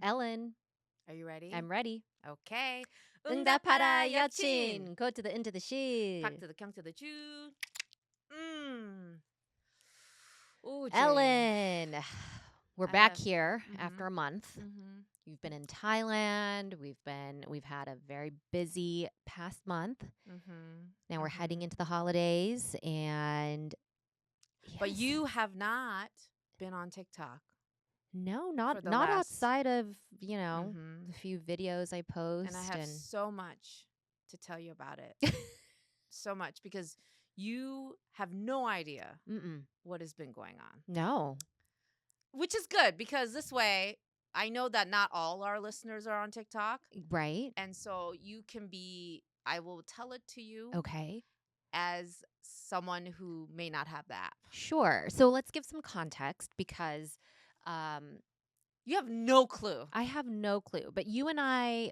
Ellen, Are you ready? I'm ready. Okay. 응답하라 여친. Go to the into the Talk shit. to the come to the Jew. Mmm. Ooh, Jane. Ellen, we're I back have- here Mhm. after a month. Mhm. You've been in Thailand. We've had a very busy past month. Mhm. Now we're heading Mhm. into the holidays and But yes. you have not been on TikTok No, for the not last. outside of, Mhm. the few videos I post And I have so much to tell you about it. So much because you have no idea Mm-mm. what has been going on. No. Which is good because this way I know that not all our listeners are on TikTok. Right? And so you can be, I will tell it to you Okay. as someone who may not have the app. Sure. So let's give some context because um, You have no clue. I have no clue. But you and I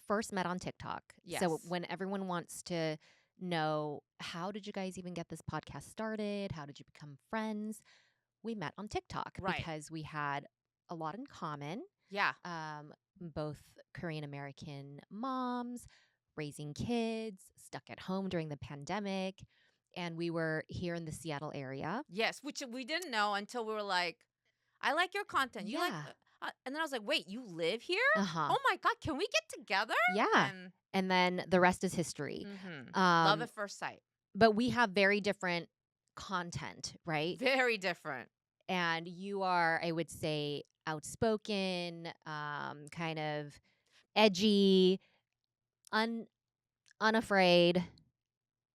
first met on TikTok. So Yes. when everyone wants to know how did you guys even get this podcast started? How did you become friends? We met on TikTok Right. because we had a lot in common. Yeah. Both Korean American moms, raising kids, stuck at home during the pandemic. And we were here in the Seattle area. Yes. Which we didn't know until we were like, I like your content. You like, Yeah. and then I was like, wait, you live here? Uh-huh. Oh my God. Can we get together? Yeah. And then the rest is history. Love at first sight. But we have very different content, right? Very different. And you are, I would say, outspoken, kind of edgy, unafraid.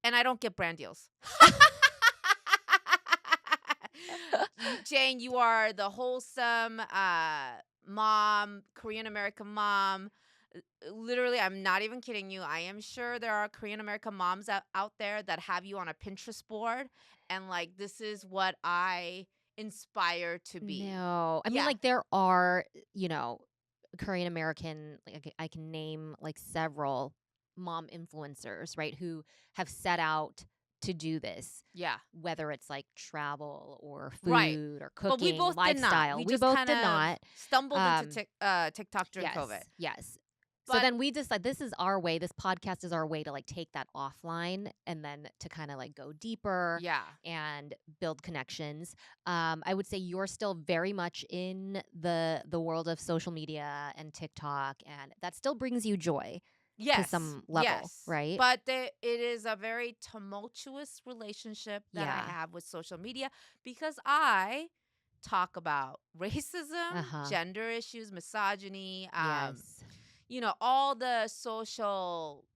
And I don't get brand deals. Jane, you are the wholesome mom, Korean American mom. Literally, I'm not even kidding you. I am sure there are Korean American moms out there that have you on a Pinterest board. And like, this is what I inspire to be. No. I mean, Yeah. like, there are, Korean American, like, I can name like several mom influencers, right, who have set out to do this. Yeah. Whether it's like travel or Right. food or But we cooking, both did not. lifestyle. We We just both kind did of not. stumbled into TikTok during Yes, COVID. yes. So But then we just like, this is our way. This podcast is our way to like take that offline and then to kind of like go deeper yeah. and build connections. I would say you're still very much in the world of social media and TikTok, and that still brings you joy to some level, right? But it is a very tumultuous relationship that Yeah. I have with social media because I talk about racism, Uh-huh. gender issues, misogyny, Yes. all the social,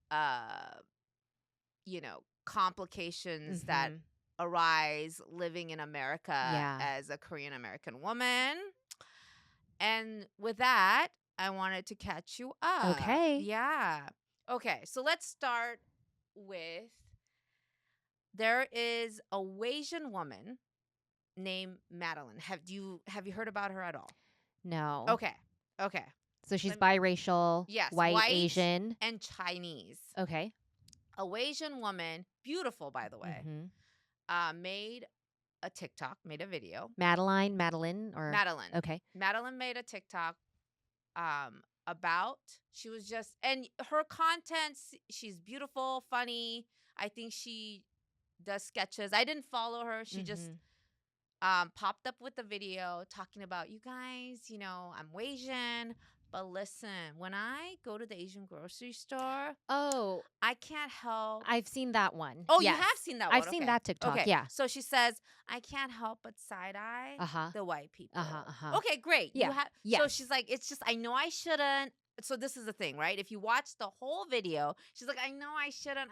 complications that Mhm. arise living in America Yeah. as a Korean American woman. And with that, I wanted to catch you up. Okay. Yeah. Okay, so let's start with there is a Asian woman named Madeline. Have you heard about her at all? No. Okay. Okay. So she's Let me- biracial, Yes, white, Asian. and Chinese. Okay. A Asian woman, beautiful by the way, made a TikTok, made a video. Madeline, or Madeline. Okay. Madeline made a TikTok about, she was just, and her content, she's beautiful, funny. I think she does sketches. I didn't follow her. She just popped up with a video talking about, you guys, I'm Asian, but listen, when I go to the Asian grocery store, Oh, I can't help. I've seen that one. Oh, Yes. you have seen that one? I've seen Okay. that TikTok. Okay. Yeah. So she says, I can't help but side eye Uh-huh. the white people. Uh-huh. Okay, great. Yeah. So Yes. she's like, it's just, I know I shouldn't. So this is the thing, right? If you watch the whole video, she's like, I know I shouldn't.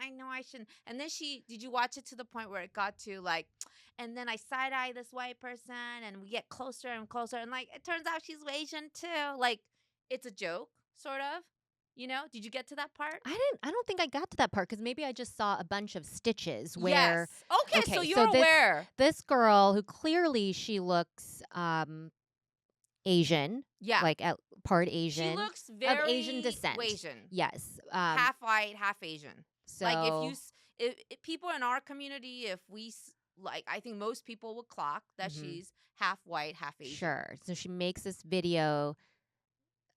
And then did you watch it to the point where it got to like, and then I side eye this white person and we get closer and closer. And like, it turns out she's Asian too. Like, it's a joke, sort of. Did you get to that part? I don't think I got to that part because maybe I just saw a bunch of stitches where. Yes. Okay, so Okay, you're aware. This girl who clearly she looks Asian. Yeah. Like part Asian. She looks very of Asian descent. Asian. Yes. Half white, half Asian. So like if people in our community, if we like, I think most people would clock that she's half white, half Asian. Sure. So she makes this video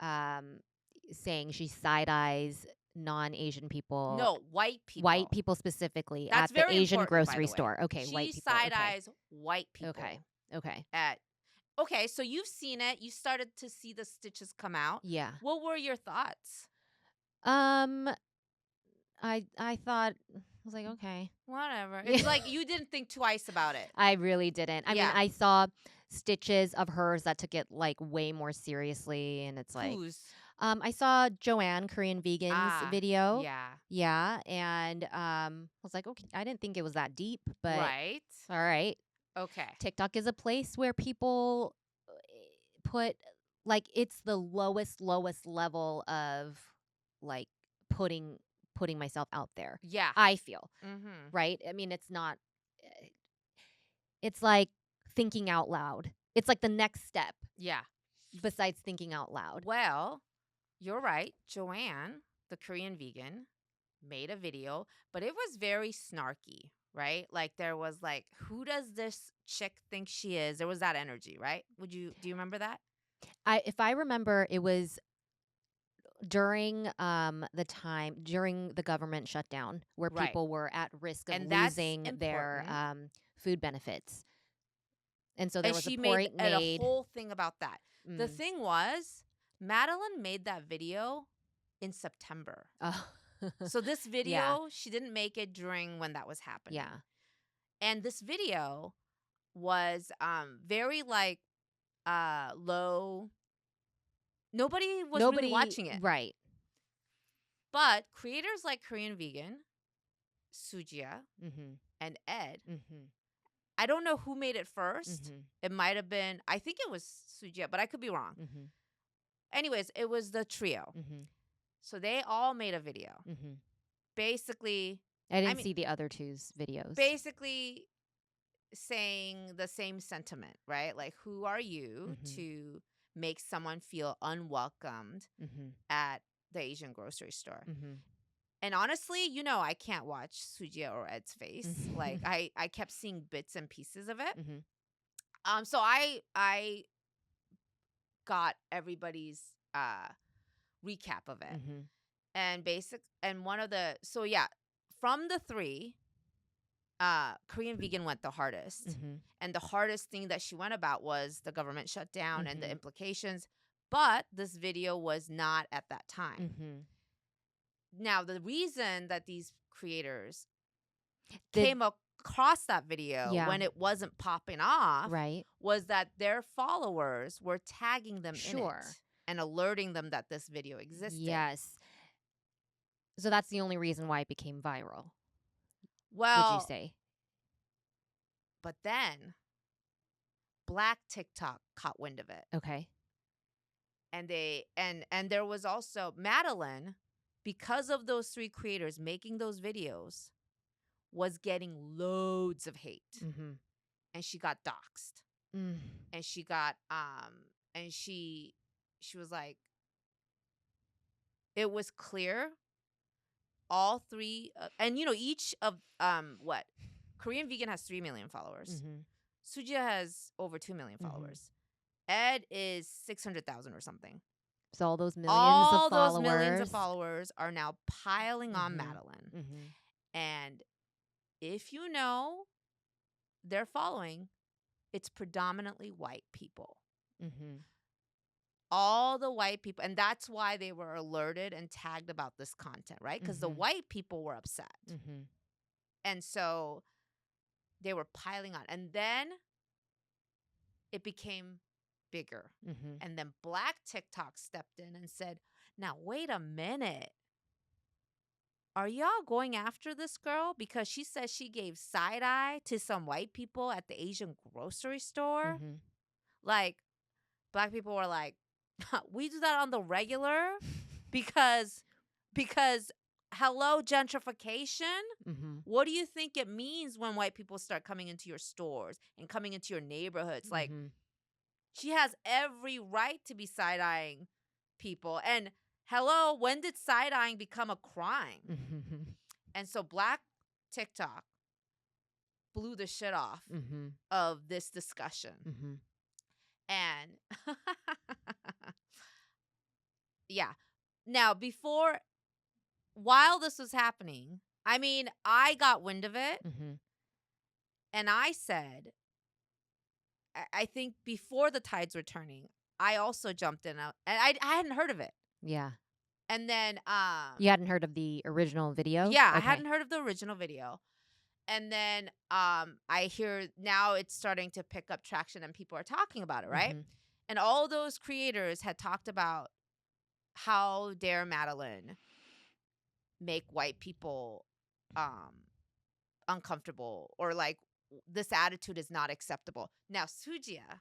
um, saying she side eyes non-Asian people, No, white white people. people specifically That's at the very Asian important, by grocery the way. store. Okay, She white people. side Okay, eyes white okay, people okay. at. Okay, so you've seen it. You started to see the stitches come out. Yeah. What were your thoughts? Um, I thought I was like, okay. Whatever. Yeah. It's like you didn't think twice about it. I really didn't. I mean, Yeah. I saw stitches of hers that took it like way more seriously, and it's like, Whose? I saw Joanne Korean Vegan's Ah, video. yeah. Yeah, and was like, okay, I didn't think it was that deep, but Right. all right. Okay. TikTok is a place where people put like it's the lowest level of like putting myself out there. Yeah. I feel, Mm-hmm. right? I mean, it's not it's like thinking out loud. It's like the next step Yeah. besides thinking out loud. Well, you're right. Joanne, the Korean vegan, made a video, but it was very snarky, right? Like there was like, who does this chick think she is? There was that energy, right? Do you remember that? If I remember, it was during during the government shutdown where Right. people were at risk of And that's losing their important. food benefits. And so there And was a she made point a made. whole thing about that. The thing was, Madeline made that video in September. Oh. So this video, Yeah. she didn't make it during when that was happening. Yeah. And this video was very like low. Nobody was really watching it. Right. But creators like Korean Vegan, Sujia, Mm-hmm. and Ed, Mm-hmm. I don't know who made it first. Mm-hmm. It might have been, I think it was Sujia, but I could be wrong. Mm-hmm. Anyways, it was the trio. Mm-hmm. So they all made a video. Mm-hmm. Basically, I didn't see the other two's videos. Basically saying the same sentiment, right? Like, who are you Mm-hmm. to make someone feel unwelcomed Mm-hmm. at the Asian grocery store? Mm-hmm. And honestly, I can't watch Sujia or Ed's face. Mm-hmm. Like I kept seeing bits and pieces of it. Mm-hmm. So I got everybody's recap of it. Mm-hmm. And one of the from the three, Korean Vegan went the hardest. Mm-hmm. And the hardest thing that she went about was the government shutdown and the Mm-hmm. implications. But this video was not at that time. Mm-hmm. Now, the reason that these creators came across that video when it wasn't popping off was that their followers were tagging them in it and alerting them that this video existed. Yes. So that's the only reason why it became viral. Well, would you say? But then Black TikTok caught wind of it. Okay. And and there was also Madeline, because of those three creators making those videos, was getting loads of hate. Mm-hmm. And she got doxxed. Mm. And she got and she was like, it was clear all three and each of Korean Vegan has 3 million followers. Mm-hmm. Sujia has over 2 million followers. Ed is 600,000 or something. So all those millions of followers are now piling on Madeline. Mm-hmm. And if you know their following, it's predominantly white people. Mm-hmm. All the white people. And that's why they were alerted and tagged about this content, right? Because the white people were upset. Mm-hmm. And so they were piling on. And then it became bigger. Mm-hmm. And then Black TikTok stepped in and said, now, wait a minute. Are y'all going after this girl? Because she says she gave side eye to some white people at the Asian grocery store. Mm-hmm. Like, Black people were like, we do that on the regular because hello, gentrification. Mm-hmm. What do you think it means when white people start coming into your stores and coming into your neighborhoods? Like, she has every right to be side-eyeing people. And hello, when did side-eyeing become a crime? Mm-hmm. And so Black TikTok blew the shit off of this discussion. Mm-hmm. And Yeah. Now, while this was happening, I mean, I got wind of it, and I said, I think before the tides were turning, I also jumped in, and I hadn't heard of it. Yeah. And then, You hadn't heard of the original video? yeah, I Okay. hadn't heard of the original video. And then, I hear now it's starting to pick up traction and people are talking about it, right? And all those creators had talked about how dare Madeline make white people uncomfortable, or like this attitude is not acceptable. Now, Sujia,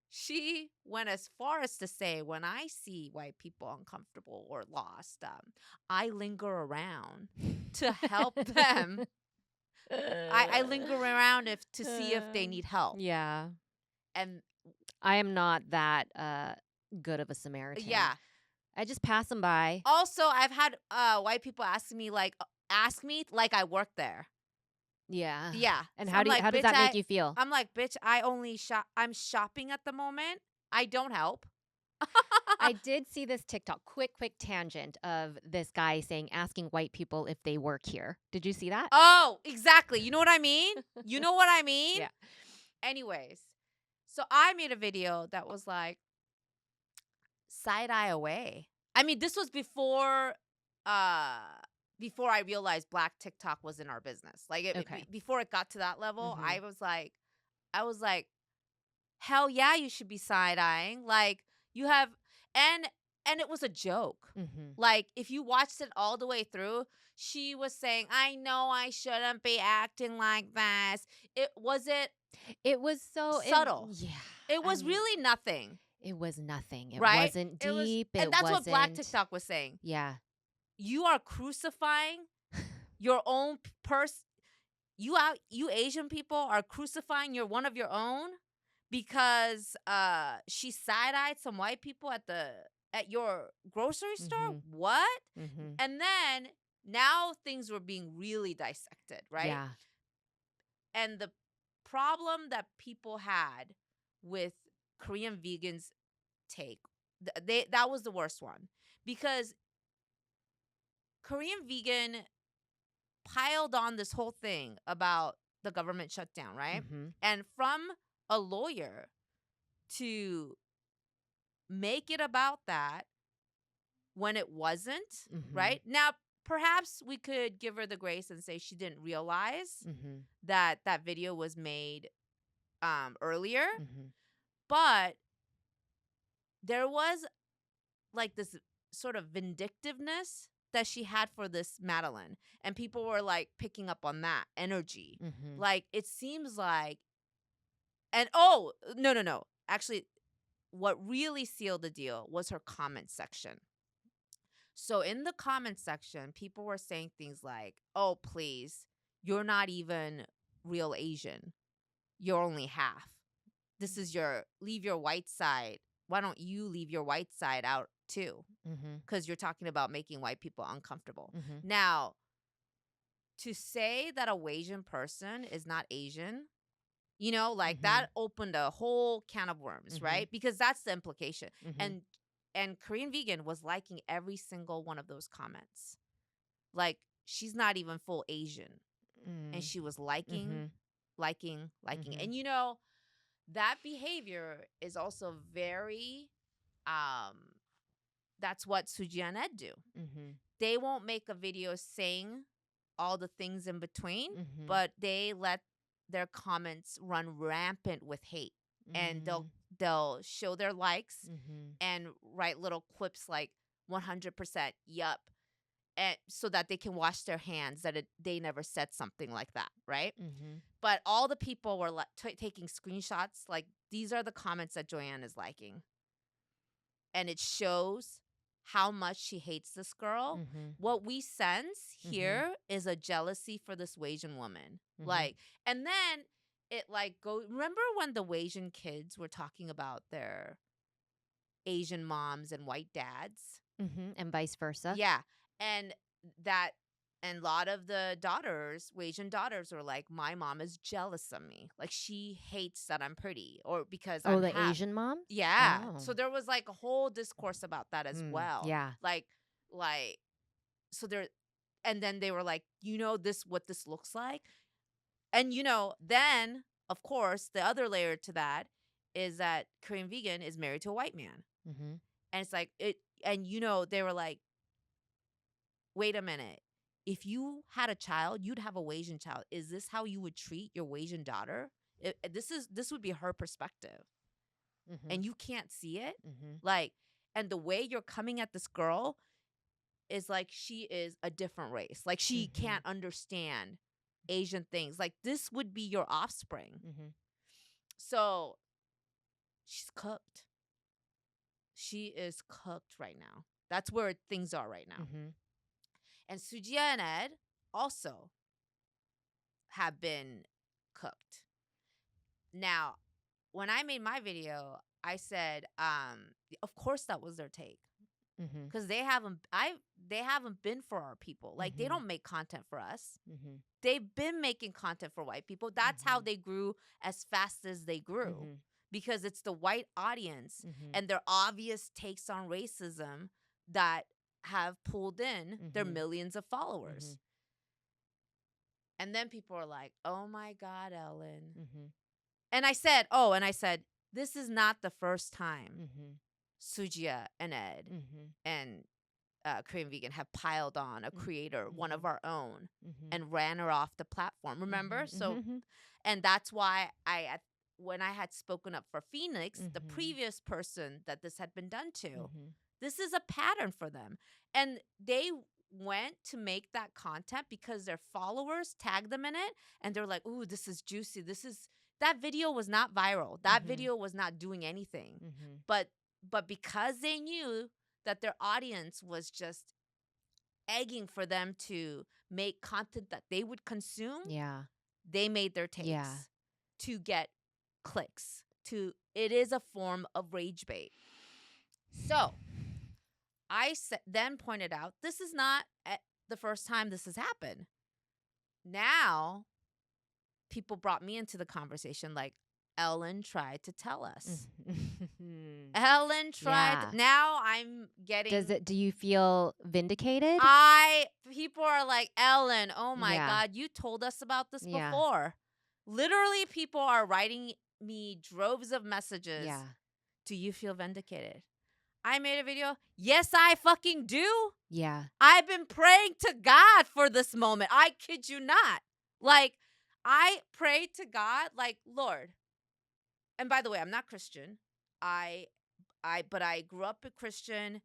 she went as far as to say, when I see white people uncomfortable or lost, I linger around to help them. I linger around to see if they need help. Yeah. And I am not that good of a Samaritan. yeah. I just pass them by. Also, I've had white people ask me like I work there. Yeah. Yeah. And So how I'm like, how does bitch, that make you feel? I'm like, bitch, I only shop. I'm shopping at the moment. I don't help. I did see this TikTok, quick tangent of this guy asking white people if they work here. Did you see that? Oh, exactly. You know what I mean? You know what I mean? Yeah. Anyways, so I made a video that was like, side eye away. I mean, this was before I realized Black TikTok was in our business. Like before it got to that level, I was like, hell yeah, you should be side eyeing. Like you have, and it was a joke. Like if you watched it all the way through, she was saying, I know I shouldn't be acting like this. It was so subtle. Yeah. It was really nothing. It was nothing. It right? wasn't deep. And that's what Black TikTok was saying. Yeah. You are crucifying your own person. You Asian people are crucifying one of your own because she side-eyed some white people at your grocery store. What? And then now things were being really dissected, right? Yeah. And the problem that people had with Korean vegans take, that was the worst one, because Korean vegan piled on this whole thing about the government shutdown, right? And from a lawyer to make it about that when it wasn't, right? Now, perhaps we could give her the grace and say she didn't realize that video was made earlier. But there was like this sort of vindictiveness that she had for this Madeline, and people were like picking up on that energy. Like it seems like, and oh, no. Actually, what really sealed the deal was her comment section. So in the comment section, people were saying things like, oh, please, you're not even real Asian. You're only half. This is leave your white side. Why don't you leave your white side out too? Because you're talking about making white people uncomfortable. Now, to say that a Asian person is not Asian, like that opened a whole can of worms, right? Because that's the implication. And Korean vegan was liking every single one of those comments. Like, she's not even full Asian. And she was liking. And that behavior is also very, that's what Suji and Ed do. They won't make a video saying all the things in between, but they let their comments run rampant with hate. And they'll show their likes and write little quips like 100% yup, and so that they can wash their hands that they never said something like that, right? But all the people were taking screenshots, like, these are the comments that Joanne is liking. And it shows how much she hates this girl. What we sense here is a jealousy for this Asian woman. Like, and then it like remember when the Asian kids were talking about their Asian moms and white dads? And vice versa. Yeah. And And a lot of the daughters, Asian daughters, are like, my mom is jealous of me. Like, she hates that I'm pretty, or because I'm the Asian mom? Yeah. Oh. So there was like a whole discourse about that as well. Yeah. Like, so there, and then they were like, what this looks like? And, then, of course, the other layer to that is that Korean vegan is married to a white man. Mm-hmm. And it's like, they were like, wait a minute. If you had a child, you'd have a Asian child. Is this how you would treat your Asian daughter? This would be her perspective. Mm-hmm. And you can't see it. Mm-hmm. Like, and the way you're coming at this girl is like she is a different race. Like, she can't understand Asian things. Like, this would be your offspring. Mm-hmm. So she's cooked. She is cooked right now. That's where things are right now. Mm-hmm. And Sujia and Ed also have been cooked. Now, when I made my video, I said, of course that was their take. Because they haven't been for our people. Like, they don't make content for us. They've been making content for white people. That's how they grew as fast as they grew. Because it's the white audience and their obvious takes on racism that have pulled in their millions of followers. And then people are like, oh my God, Ellen. And I said, this is not the first time Sujia and Ed and Korean Vegan have piled on a creator, one of our own, and ran her off the platform. Remember? So, and that's why when I had spoken up for Phoenix, the previous person that this had been done to, this is a pattern for them. And they went to make that content because their followers tagged them in it, and they're like, ooh, this is juicy. That video was not viral. That video was not doing anything. But because they knew that their audience was just egging for them to make content that they would consume, they made their takes to get clicks. It is a form of rage bait. So I then pointed out, this is not the first time this has happened. Now, people brought me into the conversation like, Ellen tried to tell us. Ellen tried. Now I'm getting. Do you feel vindicated? People are like, Ellen, oh my God, you told us about this before. Literally, people are writing me droves of messages. Do you feel vindicated? I made a video. Yes, I fucking do. Yeah. I've been praying to God for this moment. I kid you not. Like, I prayed to God, like, Lord. And by the way, I'm not Christian. But I grew up a Christian.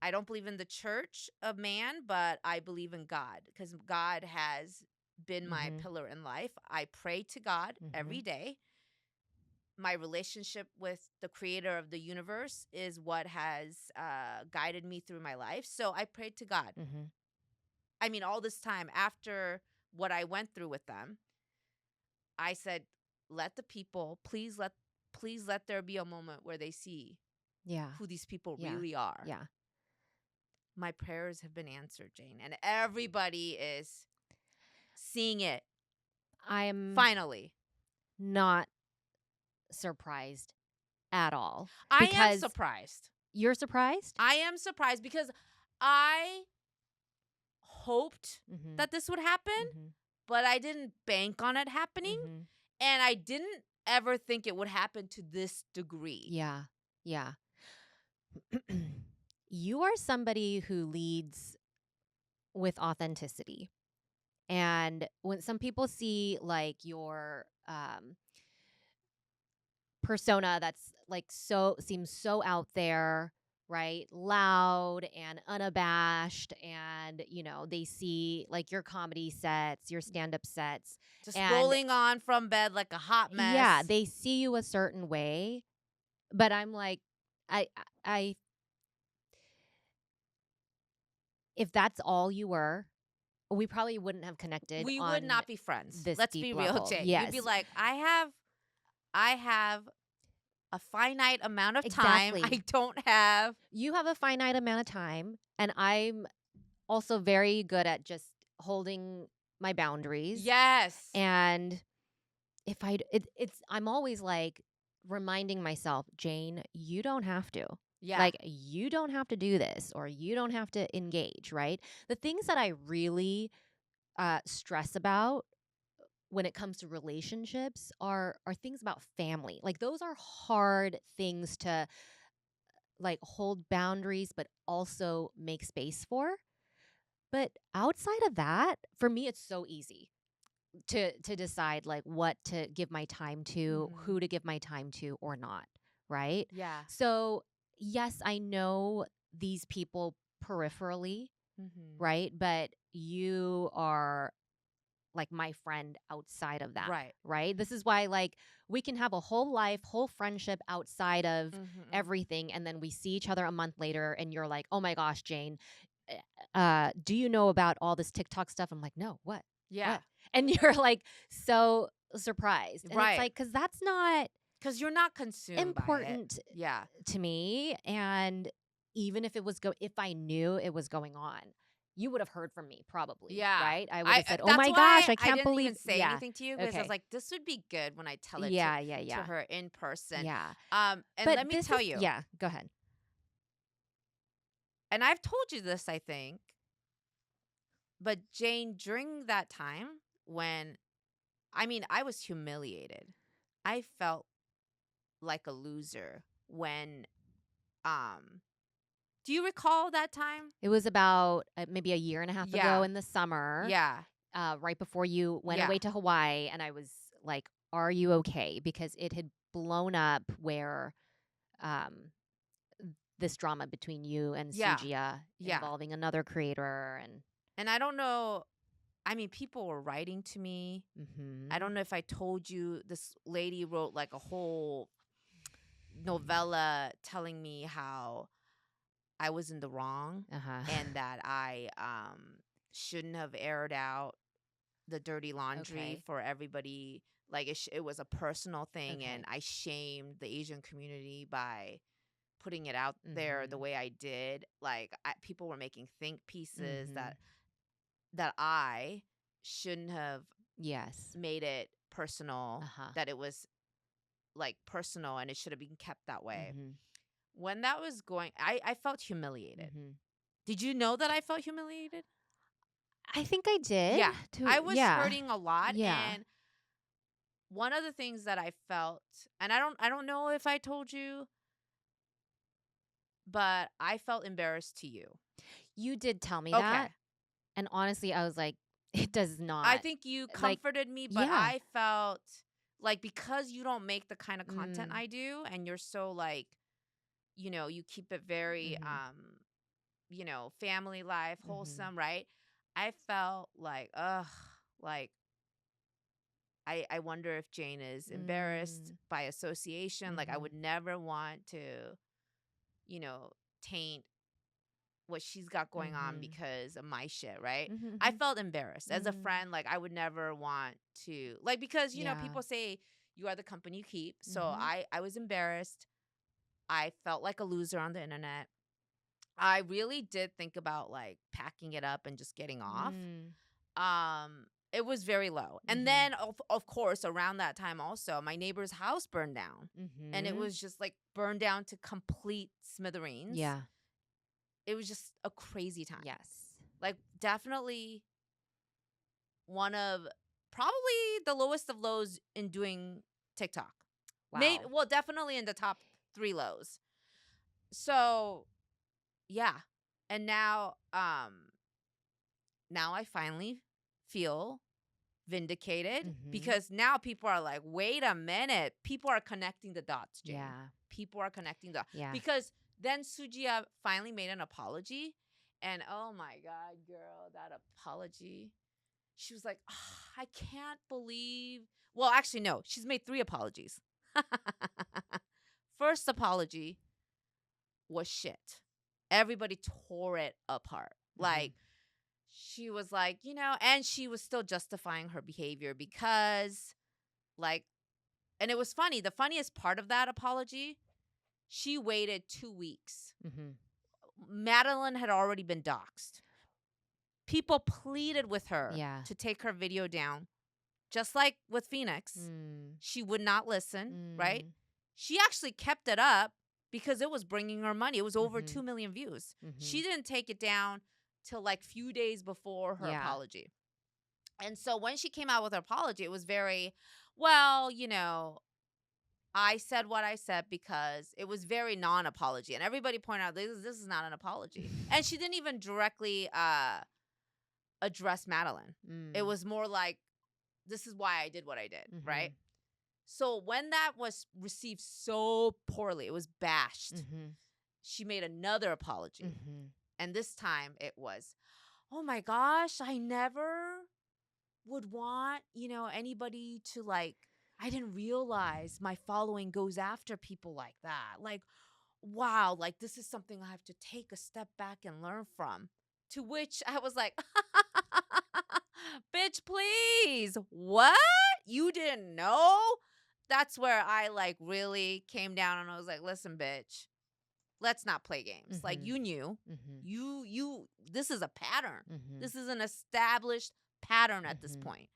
I don't believe in the church of man, but I believe in God because God has been my pillar in life. I pray to God every day. My relationship with the creator of the universe is what has guided me through my life. So I prayed to God. I mean, all this time after what I went through with them, I said, let the people, please let there be a moment where they see who these people really are. Yeah. My prayers have been answered, Jane, and everybody is seeing it. I'm finally not surprised at all. I am surprised. You're surprised? I am surprised because I hoped that this would happen, but I didn't bank on it happening. And I didn't ever think it would happen to this degree. Yeah. You are somebody who leads with authenticity. And when some people see like your persona that's like seems so out there, right? Loud and unabashed, and they see like your comedy sets, your stand-up sets, just rolling on from bed like a hot mess. Yeah, they see you a certain way, but I'm like, I if that's all you were, we probably wouldn't have connected. We would not be friends. Let's be real, level. Jay. Yes. You'd be like, I have a finite amount of time. I don't have. You have a finite amount of time, and I'm also very good at just holding my boundaries. Yes. And if I'm always like reminding myself, Jane, you don't have to. Yeah. Like, you don't have to do this, or you don't have to engage, right? The things that I really stress about when it comes to relationships are things about family. Like, those are hard things to like hold boundaries, but also make space for. But outside of that, for me, it's so easy to decide like what to give my time to, who to give my time to or not, right? Yeah. So, yes, I know these people peripherally, right? But you are like my friend outside of that, right? This is why like we can have a whole life, whole friendship outside of everything, and then we see each other a month later and you're like, "Oh my gosh, Jane, do you know about all this TikTok stuff?" I'm like, "No, what?" Yeah. What? And you're like so surprised. And it's like, because that's not because you're not consumed important by it. Yeah. to me. And even if it was if I knew it was going on, you would have heard from me probably. Yeah. Right? I would have said, "Oh That's my why gosh, I I can't didn't believe." even say anything to you, because I was Okay. like, this would be good when I tell it Yeah. to her in person. Yeah. And But let me tell you. Yeah, go ahead. And I've told you this, I think. But Jane, during that time when, I was humiliated. I felt like a loser when, do you recall that time? It was about maybe a year and a half ago in the summer. Yeah. Right before you went away to Hawaii, and I was like, "Are you okay?" Because it had blown up where um, this drama between you and Sujia involving another creator, and I don't know. People were writing to me. I don't know if I told you, this lady wrote like a whole novella telling me how I was in the wrong and that I shouldn't have aired out the dirty laundry for everybody. Like it was a personal thing, and I shamed the Asian community by putting it out there the way I did. Like people were making think pieces that I shouldn't have made it personal, that it was like personal and it should have been kept that way. When that was going, I felt humiliated. Did you know that I felt humiliated? I think I did. Yeah. I was hurting a lot. And one of the things that I felt, and I don't know if I told you, but I felt embarrassed to you. You did tell me that. And honestly, I was like, it does not. I think you comforted me, but I felt like, because you don't make the kind of content I do, and you're so like, you keep it very, family life, wholesome, right? I felt like, ugh, like, I wonder if Jane is embarrassed by association. Like, I would never want to, taint what she's got going on because of my shit, right? I felt embarrassed as a friend. Like, I would never want to, like, because people say you are the company you keep. So I was embarrassed. I felt like a loser on the internet. I really did think about like packing it up and just getting off. It was very low. And then of course around that time also, my neighbor's house burned down. And it was just like burned down to complete smithereens. Yeah. It was just a crazy time. Yes. Like, definitely one of probably the lowest of lows in doing TikTok. Wow. Definitely in the top 3 lows. So, yeah. And now I finally feel vindicated, because now people are like, wait a minute. People are connecting the dots, Jane. Yeah. People are connecting the dots. Yeah. Because then Sujia finally made an apology. And oh my God, girl, that apology. She was like, I can't believe. Well, actually, no. She's made 3 apologies. First apology was shit. Everybody tore it apart. Like, she was like, and she was still justifying her behavior because, like, and it was funny. The funniest part of that apology, she waited 2 weeks. Meline had already been doxxed. People pleaded with her Yeah. to take her video down. Just like with Phoenix, she would not listen, right? She actually kept it up because it was bringing her money. It was over 2 million views. She didn't take it down till like few days before her apology. And so when she came out with her apology, it was very, well, you know, I said what I said because it was very non-apology. And everybody pointed out, this is not an apology. And she didn't even directly address Meline. It was more like, this is why I did what I did, right? So when that was received so poorly, it was bashed, she made another apology. And this time it was, oh my gosh, I never would want, you know, anybody to like, I didn't realize my following goes after people like that. Like, wow, like this is something I have to take a step back and learn from. To which I was like, bitch, please. What? You didn't know? That's where I like really came down and I was like, listen, bitch, let's not play games. Like you knew. This is a pattern. This is an established pattern at this point.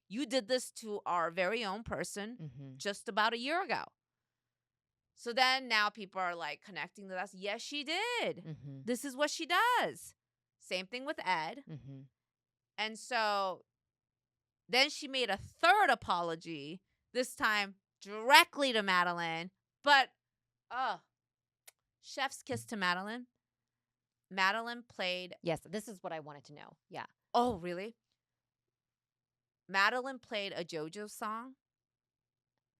You did this to our very own person just about a year ago. So then now people are like connecting to us. Yes, she did. This is what she does. Same thing with Ed. And so then she made a third apology, this time directly to Meline. But, chef's kiss to Meline. Meline played. Yes, this is what I wanted to know. Yeah. Oh, really? Meline played a JoJo song.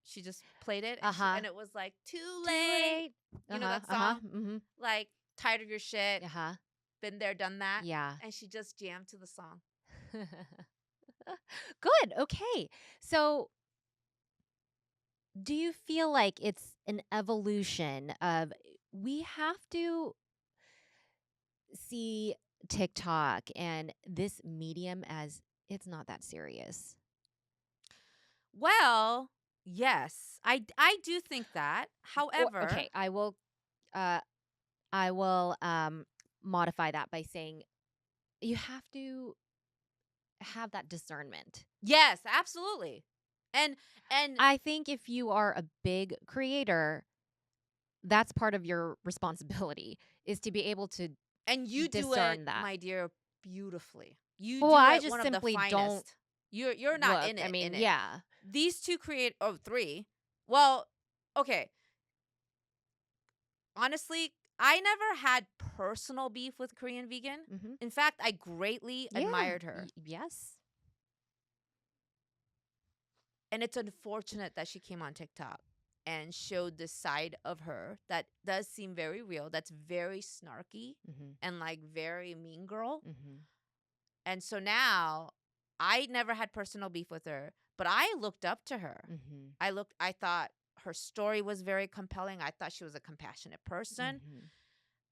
She just played it, and it was like, too late. You know that song? Like, tired of your shit. Been there, done that. Yeah. And she just jammed to the song. Good. Okay. So do you feel like it's an evolution of we have to see TikTok and this medium as it's not that serious? Well, yes, I do think that. However, okay, I will modify that by saying you have to have that discernment. Yes, absolutely. And I think if you are a big creator, that's part of your responsibility is to be able to and you discern do it, that. my dear, beautifully. You Well, do I it just one simply of the don't finest. You're not look. in it. I mean, in it. yeah. These two three. Well, okay. Honestly, I never had personal beef with Korean Vegan. In fact, I greatly admired her. Yes. And it's unfortunate that she came on TikTok and showed this side of her that does seem very real. That's very snarky and like very mean girl. And so now I never had personal beef with her, but I looked up to her. I thought her story was very compelling. I thought she was a compassionate person.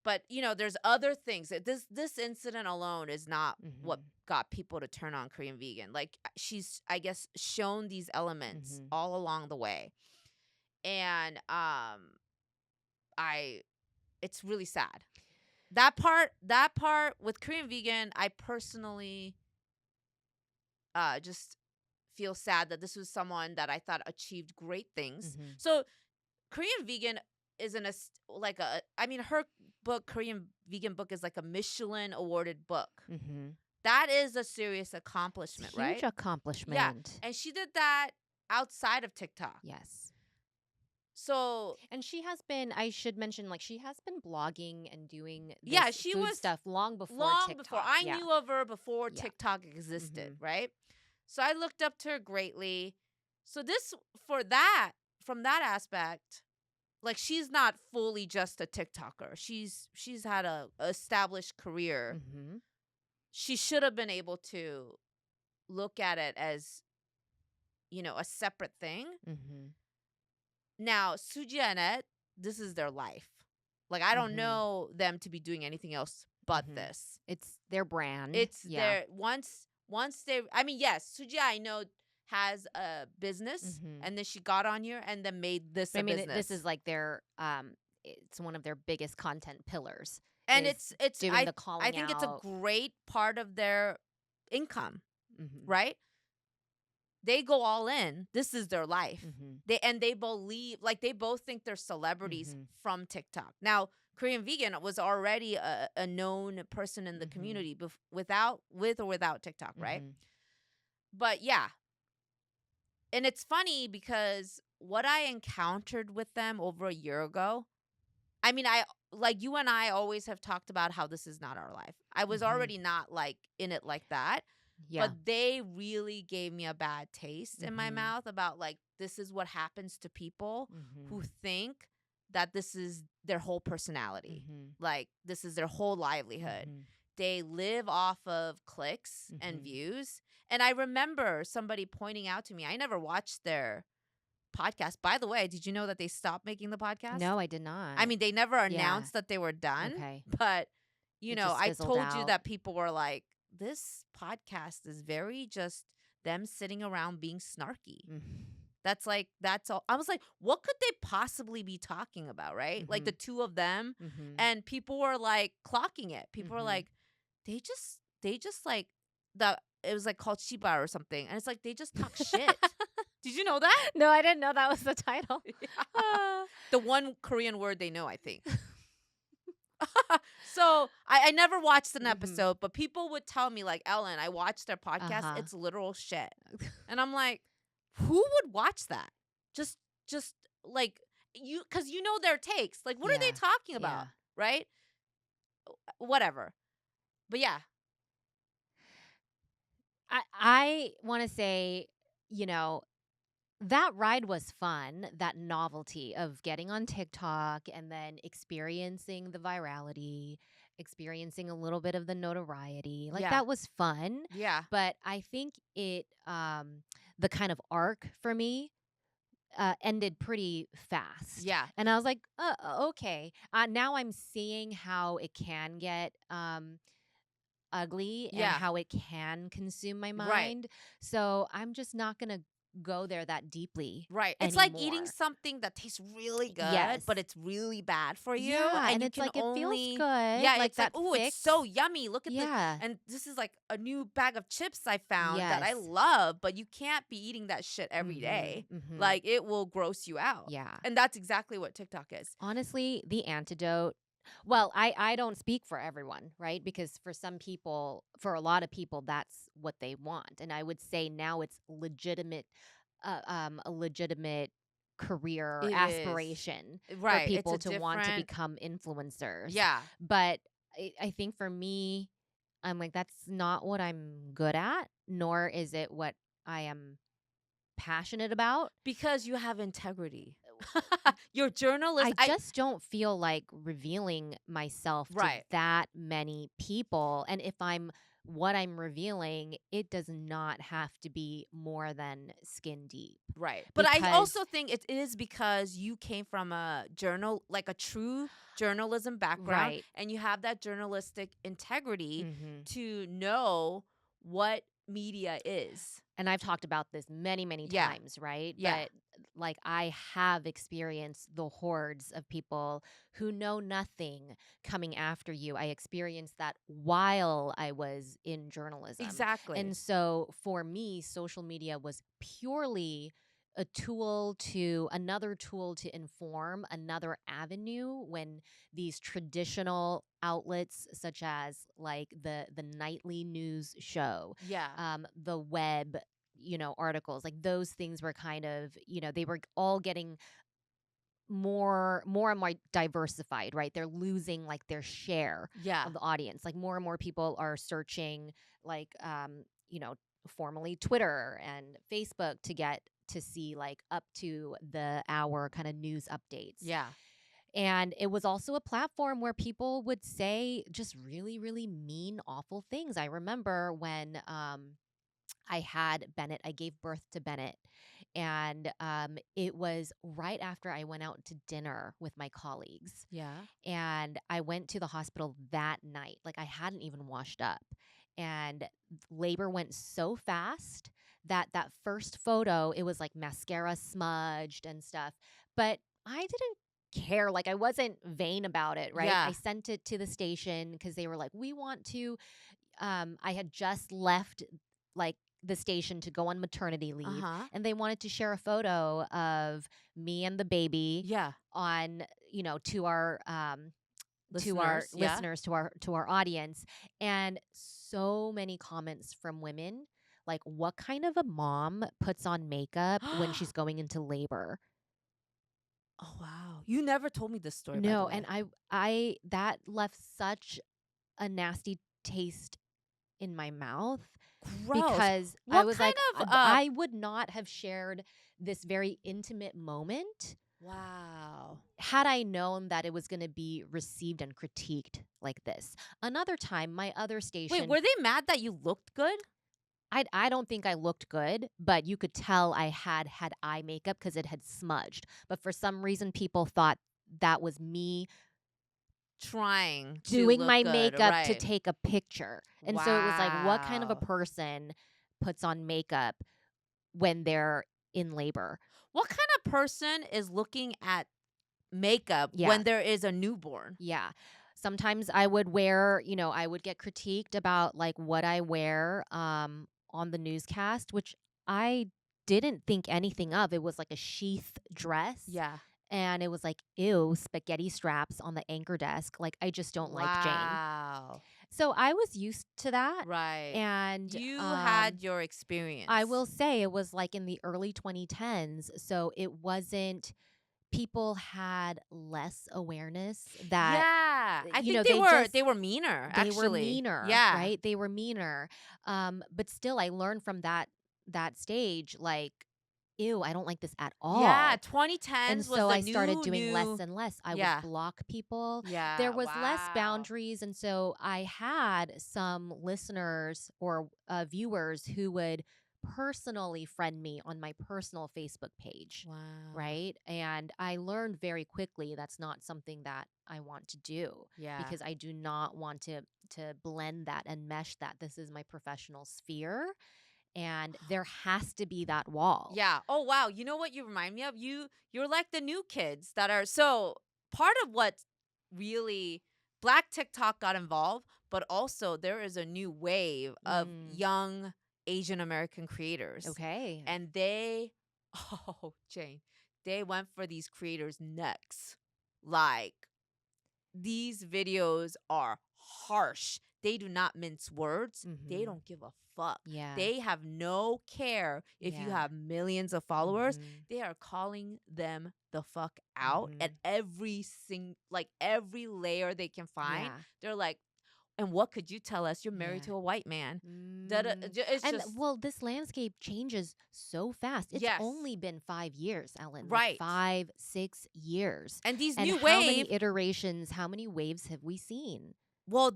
But, you know, there's other things. This incident alone is not what got people to turn on Korean Vegan. Like, she's, I guess, shown these elements all along the way. And it's really sad. That part with Korean Vegan, I personally just feel sad that this was someone that I thought achieved great things. So Korean Vegan isn't her book, Korean Vegan book, is like a Michelin awarded book. That is a serious accomplishment, right? Huge accomplishment. Yeah. And she did that outside of TikTok. Yes. So, and she has been, I should mention, like, she has been blogging and doing this food stuff long before TikTok. I knew of her before TikTok existed, right? So I looked up to her greatly. So from that aspect, like, she's not fully just a TikToker. She's had a established career. She should have been able to look at it as, you know, a separate thing. Now, Suji and Ed, this is their life. Like, I don't know them to be doing anything else but this. It's their brand. It's their once they. I mean, yes, Suji, I know, has a business, and then she got on here and then made this a business. This is like their it's one of their biggest content pillars. And is it's doing the I calling think it's a out. great part of their income, Mm-hmm. right? They go all in. This is their life. Mm-hmm. They believe, like, they both think they're celebrities Mm-hmm. from TikTok. Now, Korean Vegan was already a known person in the Mm-hmm. community with or without TikTok, right? Mm-hmm. But yeah, and it's funny because what I encountered with them over a year ago, I mean, I like you and I always have talked about how this is not our life. I was Mm-hmm. already not like in it like that. Yeah. But they really gave me a bad taste in my Mm-hmm. mouth about, like, this is what happens to people Mm-hmm. who think that this is their whole personality. Mm-hmm. Like, this is their whole livelihood. Mm-hmm. They live off of clicks and Mm-hmm. views. And I remember somebody pointing out to me, I never watched their podcast. By the way, did you know that they stopped making the podcast? No, I did not. I mean, they never Yeah. announced that they were done. Okay. But, It just I fizzled told you out. that people were like, this podcast is very just them sitting around being snarky. Mm-hmm. That's all. I was like, what could they possibly be talking about, right? Like the two of them. Mm-hmm. And people were like clocking it. People were Mm-hmm. like, they just like it was like called Shiba or something. And it's like, they just talk shit. Did you know that? No, I didn't know that was the title. Yeah. The one Korean word they know, I think. So I never watched an episode, but people would tell me, like, Ellen, I watched their podcast. Uh-huh. It's literal shit. And I'm like, who would watch that? Just like you, because you know their takes. Like, what are they Yeah. talking about? Yeah. Right? Whatever. But yeah. I want to say, that ride was fun, that novelty of getting on TikTok and then experiencing the virality, experiencing a little bit of the notoriety. Like, Yeah. that was fun. Yeah. But I think the kind of arc for me ended pretty fast. Yeah. And I was like, okay. Now I'm seeing how it can get ugly and Yeah. how it can consume my Right. mind. So I'm just not going to go there that deeply. Right. It's anymore. like eating something that tastes really good, Yes. but it's really bad for you. Yeah, and you it's can like it only, feels good. Yeah, like it's like, that oh, fix. it's so yummy. Look at this. Yeah. And this is like a new bag of chips I found that I Yes. love, but you can't be eating that shit every day. Mhm. Like, it will gross you out. Yeah. And that's exactly what TikTok is. Honestly, the antidote. Well, I don't speak for everyone, right? Because for a lot of people, that's what they want. And I would say now it's a legitimate career It is. aspiration Right. for people It's a to want to different- become influencers. Yeah. But I think for me, I'm like, that's not what I'm good at, nor is it what I am passionate about. Because you have integrity. You're journalist. I just don't feel like revealing myself Right. to that many people. And if what I'm revealing, it does not have to be more than skin deep. Right. But I Because- also think it is because you came from a true journalism background, Right. and you have that journalistic integrity Mhm. to know what media is. And I've talked about this many, many Yeah. times, right? Yeah. But like, I have experienced the hordes of people who know nothing coming after you. I experienced that while I was in journalism. Exactly. And so for me, social media was purely another tool to inform, another avenue when these traditional outlets such as like the nightly news show, Yeah. the web, articles, like those things were kind of, they were all getting more and more diversified, right? They're losing like their share Yeah. of the audience. Like more and more people are searching like formally Twitter and Facebook to see like up to the hour kind of news updates. Yeah. And it was also a platform where people would say just really, really mean, awful things. I remember when I had Bennett, I gave birth to Bennett. And it was right after I went out to dinner with my colleagues. Yeah. And I went to the hospital that night. Like, I hadn't even washed up. And labor went so fast that first photo, it was like mascara smudged and stuff. But I didn't care. Like, I wasn't vain about it, right? I Yeah. sent it to the station because they were like, we want to. I had just left like the station to go on maternity leave, Uh-huh. and they wanted to share a photo of me and the baby Yeah. on, to our Listeners, yeah. listeners, to our audience. And so many comments from women, like, what kind of a mom puts on makeup when she's going into labor? Oh, wow. You never told me this story, by the No, and way. I that left such a nasty taste in my mouth, Gross. because I What was like, kind of I would not have shared this very intimate moment wow. had I known that it was going to be received and critiqued like this. Another time, my other Wait, station, were they mad that you looked good? I don't think I looked good, but you could tell I had eye makeup because it had smudged. But for some reason, people thought that was me Trying to doing look my good, makeup to right. take a picture. And so it was like, what kind of a Wow. person puts on makeup when they're in labor? What kind of person is looking at makeup Yeah. when there is a newborn? Yeah. Sometimes I would wear, I would get critiqued about like what I wear on the newscast, which I didn't think anything of. It was like a sheath dress. Yeah. And it was like, ew, spaghetti straps on the anchor desk. Like, I just don't like Jane. Wow. So I was used to that. Right. And You had your experience. I will say it was like in the early 2010s. So it wasn't, people had less awareness that, Yeah. I think they were meaner, they were actually. meaner, Yeah. right? They were meaner. But still, I learned from that stage, like, ew, I don't like this at Yeah, all. 2010s And was so the I started new doing less and less. I would yeah. block people. There Yeah, was less wow. boundaries. And so I had some listeners or viewers who would personally friend me on my personal Facebook page. Wow. Right. And I learned very quickly that's not something that I want to do, Yeah. because I do not want to blend that and mesh that. This is my professional sphere, and there has to be that wall. Yeah. Oh wow. You know what you remind me of? You're like the new kids that are so part of what really Black TikTok got involved, but also there is a new wave of Mm, young Asian American creators. okay. And they oh, Jane, they went for these creators' necks. Like these videos are harsh. They do not mince words. They Mm-hmm. don't give a fuck. Yeah. They have no care if you Yeah. have millions of followers. Mm-hmm. They are calling them the fuck out Mm-hmm. at every layer they can find. Yeah. They're like, and what could you tell us? You're married Yeah. to a white man. Mm. It's And just well, this landscape changes so fast. It's yes, only been 5 years, Ellen, like right. 5, 6 years. And these And new how wave many iterations, how many waves have we seen? well,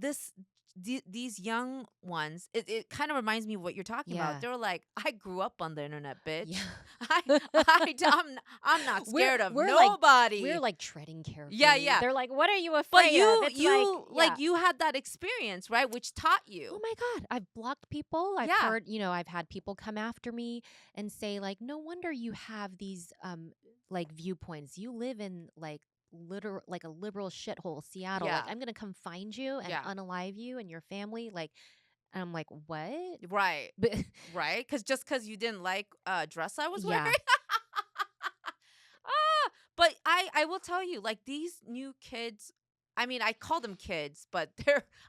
these young ones, it kind of reminds me of what you're talking about. Yeah. They're like, I grew up on the internet, bitch. Yeah. I'm not scared of we're nobody. like treading carefully. Yeah, yeah. They're like, what are you But afraid of? It's you had that experience, right? Which taught oh you. my God, I've blocked people. I've Yeah. heard, I've had people come after me and say, like, no wonder you have these like viewpoints. You live in like like a liberal shithole, Seattle. Like, Yeah. I'm gonna come find you and Yeah. unalive you and your family. Like, and I'm like, what? Right. But Right? Because you didn't like dress I was wearing. yeah, But I will tell you, like these new kids, I mean, I call them kids, but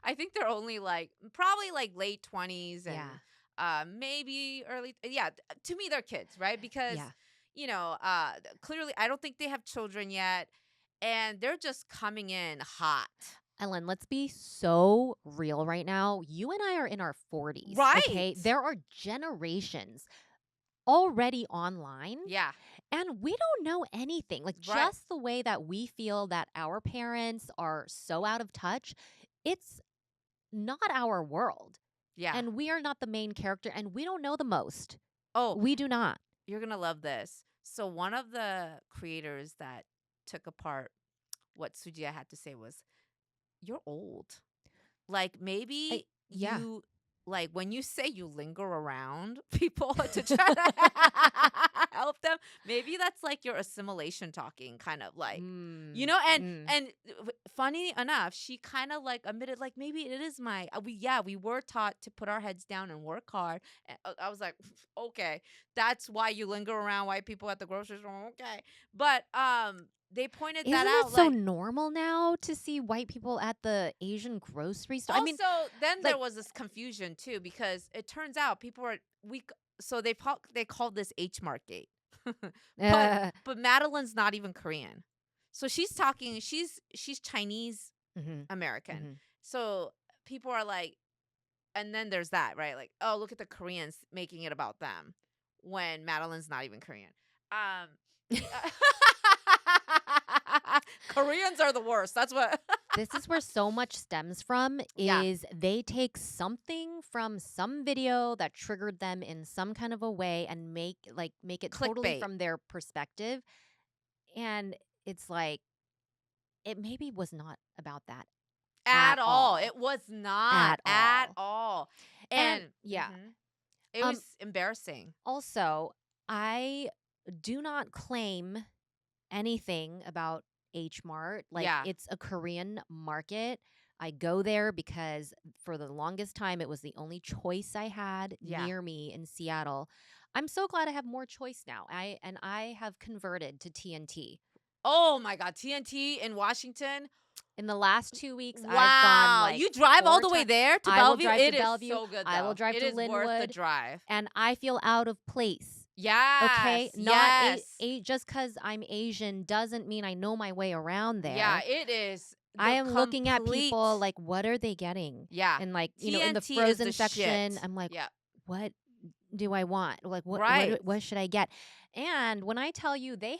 I think they're only like probably like late 20s and maybe early yeah, to me they're kids, right? Because yeah. clearly I don't think they have children yet and they're just coming in hot. Ellen, let's be so real right now. You and I are in our 40s. Right. Okay. There are generations already online. Yeah. And we don't know anything. Like, Right. just the way that we feel that our parents are so out of touch, it's not our world. Yeah. And we are not the main character, and we don't know the most. Oh, We do not. you're going to love this. So one of the creators that took apart what Sujia had to say was, you're old. Like maybe yeah. you when you say you linger around people to try to help them, Maybe that's like your assimilation talking, kind of like, you know, and funny enough, she kind of like admitted like maybe it is my we were taught to put our heads down and work hard. And I was like, okay, that's why you linger around white people at the grocery store. Okay, but they pointed that Isn't it out so like. normal now to see white people at the Asian grocery store? I mean, Also, then there like, was this confusion too because it turns out people are so they called this h-mart gate. but uh, but Madeline's not even Korean. So she's Chinese mhm, American. mhm. So people are like, and then there's that, right? Like, oh, look at the Koreans making it about them when Madeline's not even Korean. The Koreans are the worst. That's what. This is where so much stems from Yeah. is they take something from some video that triggered them in some kind of a way and make it totally Clickbait. from their perspective. And it's like it maybe was not about that at At all. all. It was not At at all. all. And And yeah. it was embarrassing. Also, I do not claim anything about H-Mart. Like, Yeah. it's a Korean market. I go there because for the longest time, it was the only choice I had Yeah. near me in Seattle. I'm so glad I have more choice now. I have converted to TNT. Oh my God. TNT in Washington. In the last 2 weeks, I've gone Wow. like You drive all 4 the way times. there to I will Bellevue? drive to It is Bellevue. so good I will though. drive It to is worth the Linwood, drive. and I feel out of place. Yes. Okay, not Yes. just because I'm Asian doesn't mean I know my way around Yeah, there. it is I the am looking at complete. people like, what are they getting? Yeah. And like, in the TNT is the frozen section, shit. I'm like, Yeah. what do I want? Like, Right. what should I get? And when I tell you they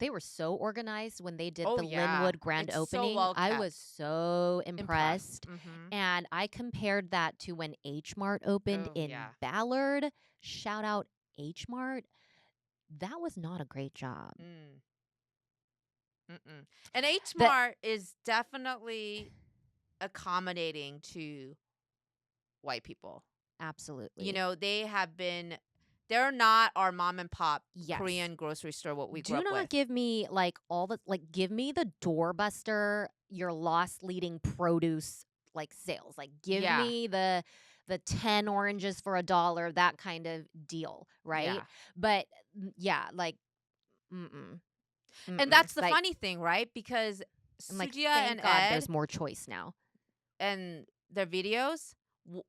were so organized when they did Oh the yeah. Linwood grand It's so opening. well I kept. was so impressed. Mm-hmm. And I compared that to when H-Mart opened Oh in yeah. Ballard. Shout out H-Mart. That was not a great job. Mm. Mm-mm. And The H-Mart is definitely accommodating to white people. You Absolutely. know, they're not our mom and pop Yes. Korean grocery store what we grew Do up not with. give me give me the doorbuster, your loss leading produce sales. Like give Yeah. me the 10 oranges for $1, that kind of deal, right? Yeah. But yeah, like mm-mm. And Mm-mm. that's the funny thing, right? Because I'm like, Sujia thank and God Ed there's more choice now. and their videos,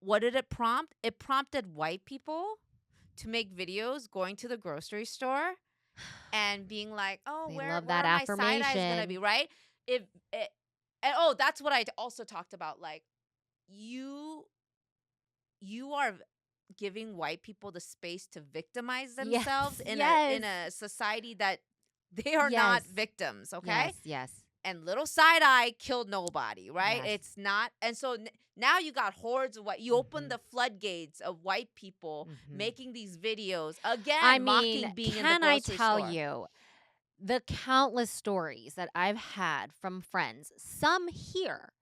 what did it prompt? It prompted white people to make videos going to the grocery store and being like, "Oh, They where love where that are my side eyes gonna be?" affirmation. Right? If it, and oh, that's what I also talked about. Like, you are giving white people the space to victimize Yes. themselves in Yes. a society that they are not Yes. victims. Okay. Yes. Yes. And little side eye killed nobody, right? Yes. It's not. And so now you got hordes of white. You open Mhm. the floodgates of white people Mhm. making these videos again, I mean, mocking being in the can I grocery tell store. you the countless stories that I've had from friends, some here,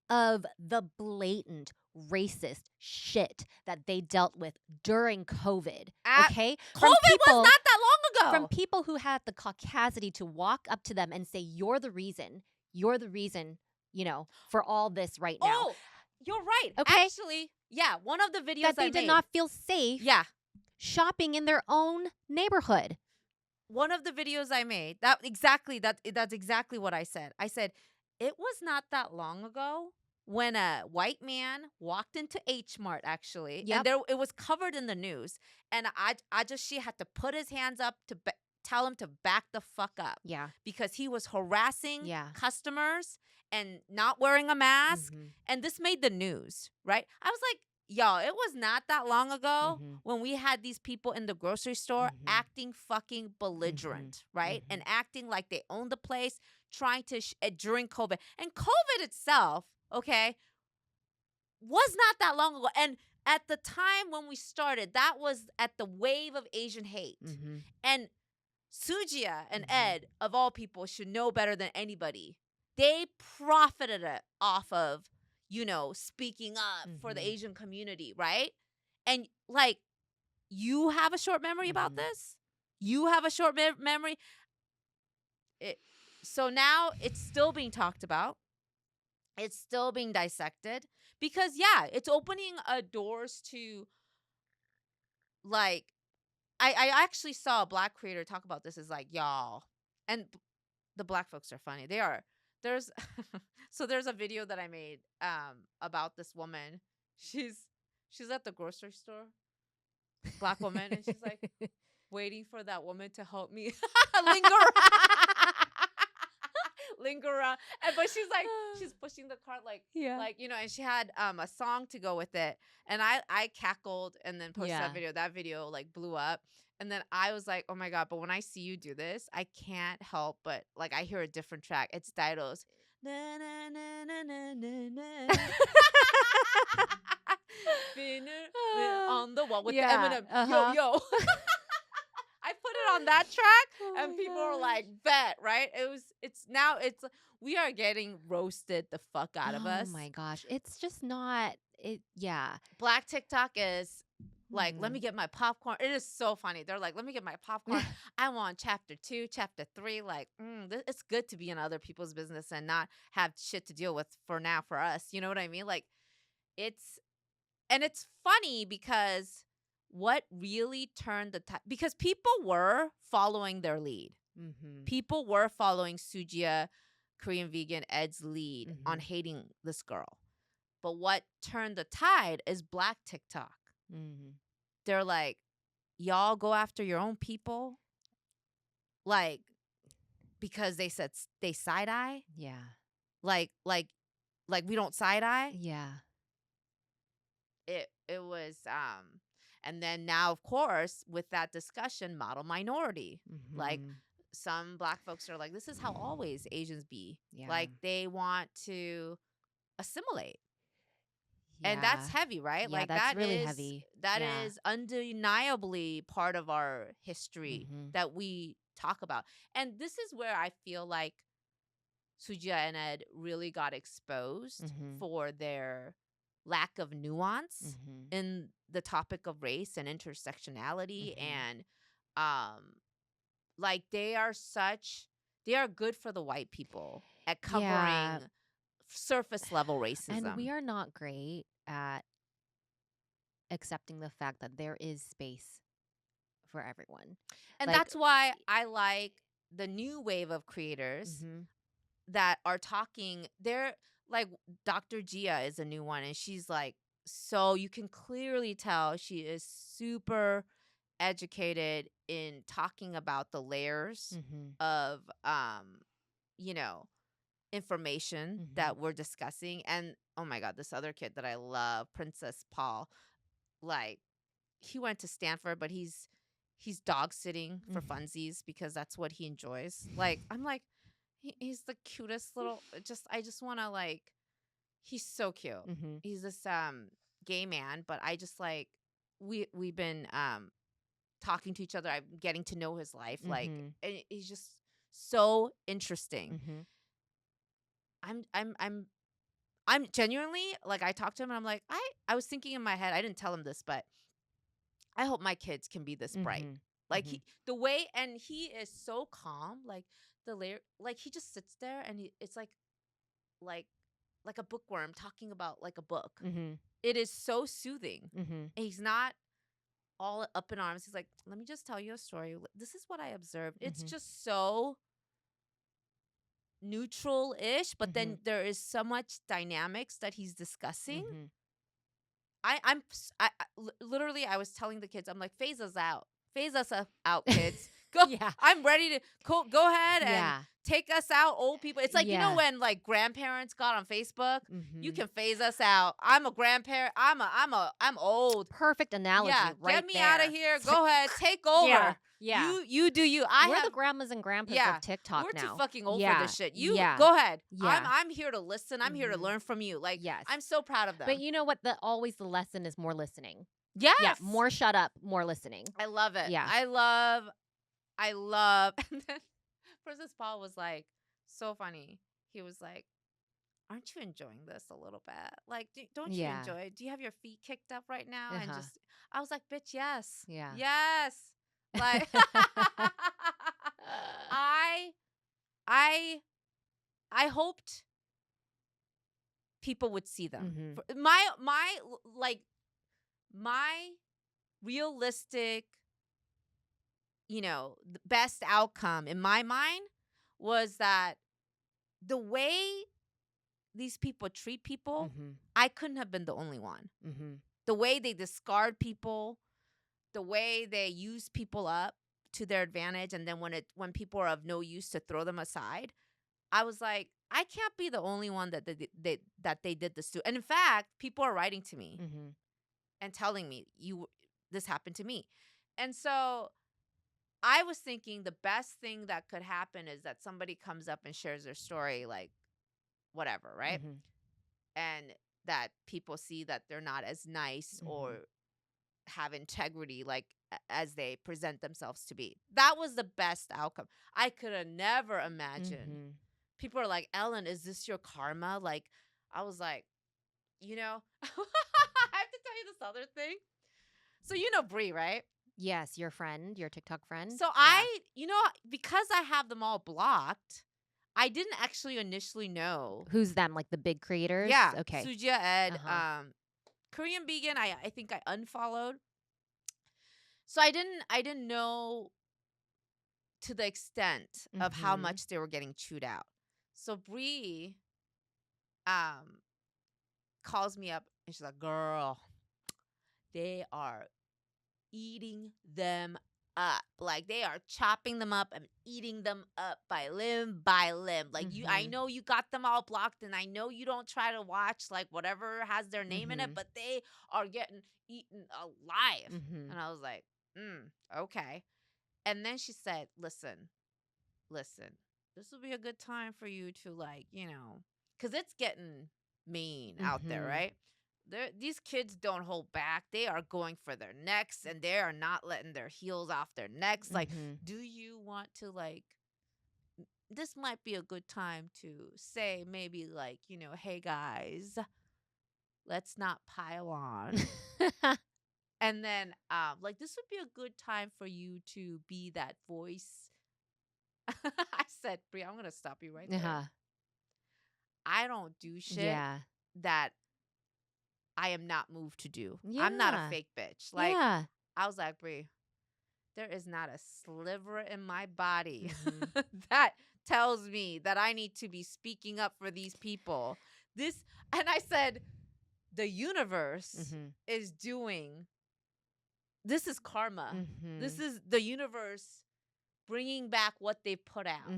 of the blatant racist shit that they dealt with during COVID. Okay? COVID was not that long From ago. people who had the caucasity to walk up to them and say, you're the reason, for all this right now. Oh, you're right. Okay? Actually, yeah, one of the videos That I they did made. not feel safe Yeah. shopping in their own neighborhood. One of the videos I made, that's exactly what I said. I said, it was not that long ago when a white man walked into H-Mart, actually, Yep. and it was covered in the news, and she had to put his hands up to tell him to back the fuck up. Yeah. Because he was harassing Yeah. customers and not wearing a mask, Mhm. and this made the news, right? I was like, yo, it was not that long ago Mhm. when we had these people in the grocery store Mhm. acting fucking belligerent, right? Mhm. And acting like they owned the place, trying to during COVID. And COVID itself, okay, was not that long ago. And at the time when we started, that was at the wave of Asian hate. Mhm. And Sujia and Mhm. Ed, of all people, should know better than anybody. They profited off of, speaking up for the Mhm. Asian community, right? And like, you have a short memory about this. You have a short memory. So now it's still being talked about. It's still being dissected because, yeah, it's opening doors to, like, I actually saw a Black creator talk about this. Is like, y'all, and the Black folks are funny. They are. There's so there's a video that I made about this woman. She's at the grocery store, Black woman, and she's like waiting for that woman to help me linger linger around. But she's pushing the cart like, and she had a song to go with it. And I cackled and then posted that video. That video like blew up. And then I was like, oh my God, but when I see you do this, I can't help but like I hear a different track. It's Dido's. Na, na, na, na, na, na, na. On the wall with the Eminem. Yo, yo. I put it on that track and people were like, bet, right? It's we are getting roasted the fuck out of us. Oh my gosh. It's just not it. Yeah. Black TikTok is like, let me get my popcorn. It is so funny. They're like, let me get my popcorn. I want chapter 2, chapter 3. Like, it's good to be in other people's business and not have shit to deal with for us. You know what I mean? Like, it's funny because what really turned the tide, because people were following their lead. People were following Sujia, Korean vegan Ed's lead on hating this girl. But what turned the tide is Black TikTok. They're like, y'all go after your own people, like, because they said they side eye. Yeah. Like we don't side eye. Yeah. It was and then now, of course, with that discussion, model minority. Like, some Black folks are like, this is how always Asians be. Yeah. Like, they want to assimilate. Yeah. And that's heavy, right? Yeah, like that's really heavy. That is undeniably part of our history that we talk about. And this is where I feel like Sujia and Ed really got exposed for their lack of nuance in the topic of race and intersectionality. And like, they are good for the white people at covering surface level racism. And we are not great at accepting the fact that there is space for everyone. And like, that's why I like the new wave of creators that are talking. They're like, Dr. Gia is a new one, and she's like, so you can clearly tell she is super educated in talking about the layers of information that we're discussing. And oh my God, this other kid that I love, Princess Paul, like, he went to Stanford, but he's dog sitting for funsies because that's what he enjoys. Like, I'm like, he's the cutest little, I just want to, like, he's so cute. He's this gay man, but I just, like, we've been talking to each other. I'm getting to know his life. Like, and he's just so interesting. I'm genuinely, like, I talked to him and I'm like, I was thinking in my head, I didn't tell him this, but I hope my kids can be this bright. Like, the way, and he is so calm, like, the layer, like, he just sits there and it's like a bookworm talking about, like, a book. It is so soothing. And he's not all up in arms. He's like, let me just tell you a story. This is what I observed. It's just so neutral-ish, but then there is so much dynamics that he's discussing. I literally, I was telling the kids, I'm like, phase us out, kids. Go. I'm ready to go ahead and take us out, old people. It's like, you know, when, like, grandparents got on Facebook, you can phase us out. I'm a grandparent. I'm old. Perfect analogy. Right, get me there. Out of here. Go ahead, take over. You do you. We're the grandmas and grandpas of TikTok We're now. too fucking old for this shit. You go ahead. I'm here to listen. I'm here to learn from you. Like, I'm so proud of them. But you know what? Always the lesson is more listening. Yes. Yeah. More shut up, more listening. I love it. Yeah. I love. And then Princess Paul was like, so funny. He was like, aren't you enjoying this a little bit? Like, don't you enjoy it? Do you have your feet kicked up right now? And I was like, bitch, yes. Yeah. Yes. Like I I I hoped people would see them. Like my realistic, the best outcome in my mind was that the way these people treat people, I couldn't have been the only one. The way they discard people, the way they use people up to their advantage, and then when people are of no use, to throw them aside. I was like, I can't be the only one that they did this to. And in fact, people are writing to me and telling me this happened to me. And so I was thinking the best thing that could happen is that somebody comes up and shares their story, like whatever, right? And that people see that they're not as nice or have integrity like as they present themselves to be. That was the best outcome. I could have never imagined. People are like, Ellen, is this your karma? Like, I was like, I have to tell you this other thing. So Bree, right? Yes, your friend, your TikTok friend. So because I have them all blocked, I didn't actually initially know. Who's them? Like the big creators? Yeah. Okay. Suja, Ed, Korean Vegan, I think I unfollowed. So I didn't know to the extent of how much they were getting chewed out. So Bree calls me up and she's like, girl, they are eating them up. Like they are chopping them up and eating them up by limb. Like I know you got them all blocked, and I know you don't try to watch like whatever has their name in it, but they are getting eaten alive. And I was like, okay. And then she said, listen, this will be a good time for you to because it's getting mean out there, right? These kids don't hold back. They are going for their necks, and they are not letting their heels off their necks. Like, do you want to this might be a good time to say maybe hey guys, let's not pile on. And then this would be a good time for you to be that voice. I said, Brie, I'm gonna stop you right there. I don't do shit that I am not moved to do. Yeah. I'm not a fake bitch. I was like, Brie, there is not a sliver in my body that tells me that I need to be speaking up for these people. And I said, the universe is doing. This is karma. This is the universe bringing back what they put out.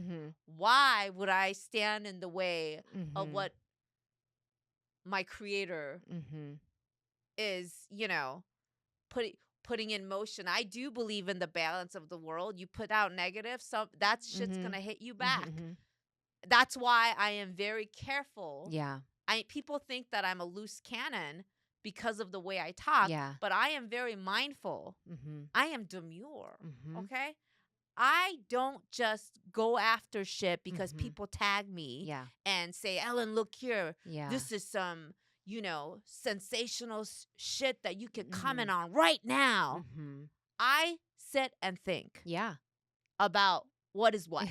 Why would I stand in the way of what my creator is, putting in motion? I do believe in the balance of the world. You put out negative, so that shit's gonna hit you back. That's why I am very careful. Yeah. People think that I'm a loose cannon because of the way I talk. Yeah. But I am very mindful. I am demure. Okay. I don't just go after shit because people tag me and say, Ellen, look here. Yeah. This is some, sensational shit that you can comment on right now. I sit and think about what is what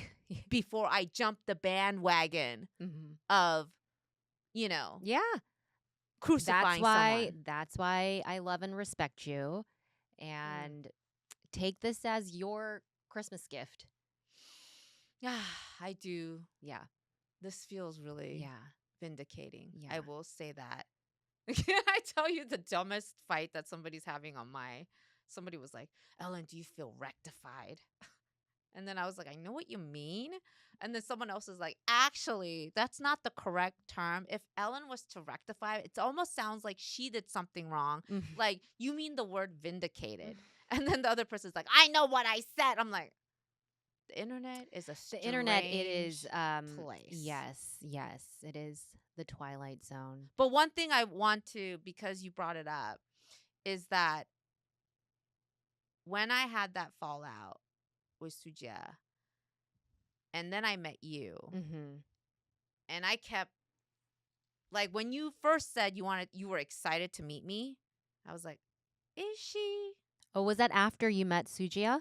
before I jump the bandwagon of, crucifying someone. That's why I love and respect you, and take this as your Christmas gift. I do. Yeah. This feels really vindicating. Yeah. I will say that. Can I tell you the dumbest fight that somebody's having somebody was like, Ellen, do you feel rectified? And then I was like, I know what you mean. And then someone else is like, actually, that's not the correct term. If Ellen was to rectify, it almost sounds like she did something wrong. Like, you mean the word vindicated. And then the other person's like, I know what I said. I'm like, the internet is a strange place. Yes, it is the Twilight Zone. But one thing I want to, because you brought it up, is that when I had that fallout with Suja, and then I met you, and I kept, like, when you first said you were excited to meet me, I was like, Is she? Oh, was that after you met Sujia?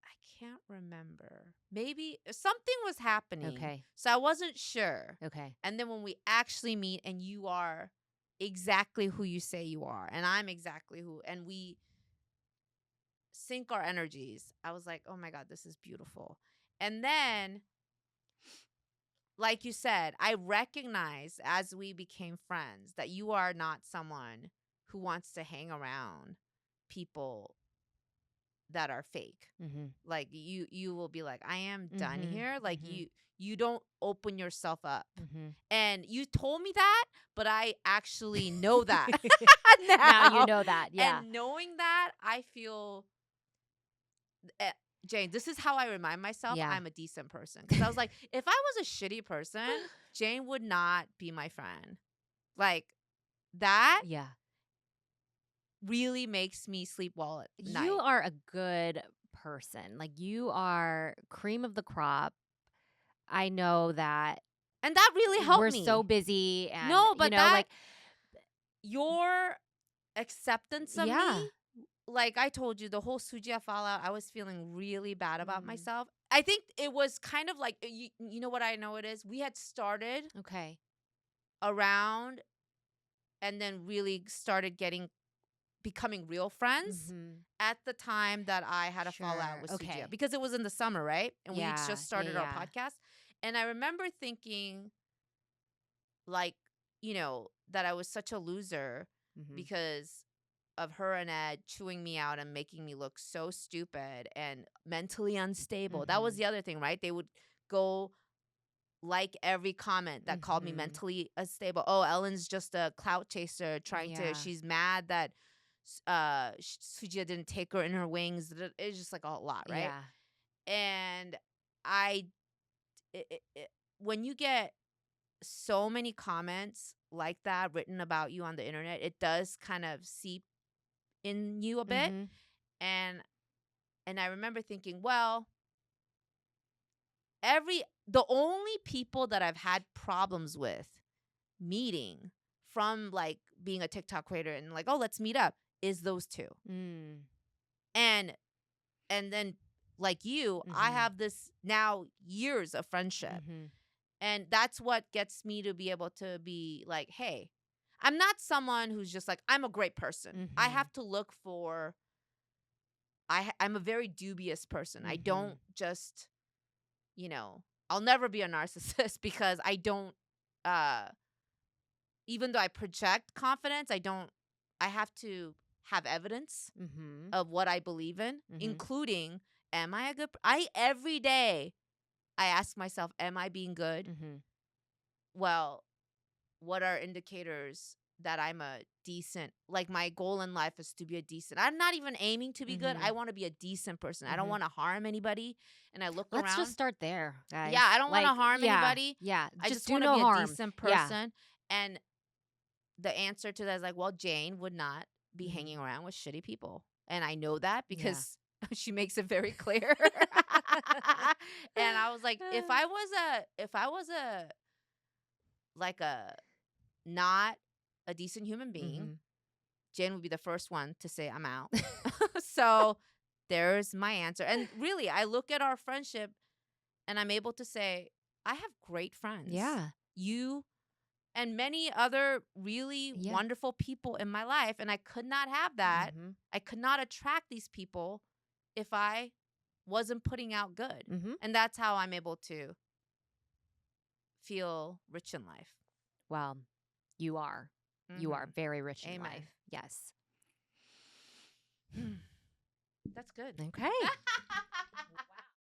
I can't remember. Maybe something was happening. Okay. So I wasn't sure. Okay. And then when we actually meet and you are exactly who you say you are, and I'm exactly who, and we sync our energies, I was like, oh my God, this is beautiful. And then, like you said, I recognized as we became friends that you are not someone who wants to hang around people that are fake. Mm-hmm. Like you will be like, I am done Mm-hmm. here. Like Mm-hmm. you don't open yourself up. Mm-hmm. And you told me that, but I actually know that Now you now. know that. Yeah. And knowing that, I feel uh, Jane, this is how I remind myself Yeah. I'm a decent person. Because I was like, if I was a shitty person, Jane would not be my friend. Like that Yeah. really makes me sleep well at You night. are a good person. Like, you are cream of the crop. I know that And that really helped we're so me. busy and, No, but that like, your acceptance of me, yeah. like I told you, the whole Sujia fallout, I was feeling really bad about Mm. myself. I think it was kind of like, you know what I know it is? We had started Okay. around and then really started becoming real friends Mm-hmm. at the time that I had a fallout Sure. with Okay. Sujia. Because it was in the summer, right? And we Yeah. just Yeah. started our Yeah. podcast. And I remember thinking, like, that I was such a loser Mm-hmm. because of her and Ed chewing me out and making me look so stupid and mentally unstable. That was Mm-hmm. the other thing, right? They would go like every comment that called me Mm-hmm. mentally unstable. Oh, Ellen's just a clout chaser Yeah. she's mad that Sujia didn't take her in her wings. It's just like a lot, right? Yeah. And I, when you get so many comments like that written about you on the internet, it does kind of seep in you a bit. Mm-hmm. And I remember thinking, well, the only people that I've had problems with meeting from like being a TikTok creator and like, oh, let's meet up, is those two. Mm. And then like you, I Mm-hmm. have this now years of friendship. Mm-hmm. And that's what gets me to be able to be like, hey, I'm not someone who's just like, I'm a great person. I Mm-hmm. have to look for, I'm a very dubious person. I Mm-hmm. don't just, I'll never be a narcissist because I don't, uh, even though I project confidence, I have to have evidence Mm-hmm. of what I believe in, Mm-hmm. including, am I a good, every day I ask myself, am I being good? Mm-hmm. Well, what are indicators that I'm a decent, like my goal in life is to be a decent, I'm not even aiming to be good. Mm-hmm. I want to be a decent person. I don't Mm-hmm. want to harm anybody. And I look Let's just around. start there, guys. Yeah, I don't want to Like, harm yeah. anybody. Yeah. I Just just do want to no be a harm. decent Yeah. person. And the answer to that is like, well, Jane would not be Mm-hmm. hanging around with shitty people. And I know that Yeah. because she makes it very clear. And I was like, if I was a like a not a decent human being, Mm-hmm. Jen would be the first one to say, I'm out. So there's my answer. And really, I look at our friendship and I'm able to say, I have great friends. Yeah. You and many other really Yeah. wonderful people in my life. And I could not have that. Mm-hmm. I could not attract these people if I wasn't putting out good. Mm-hmm. And that's how I'm able to feel rich in life. Well, you are. Mm-hmm. You are very rich in Amen. life. Yes. That's good. Okay.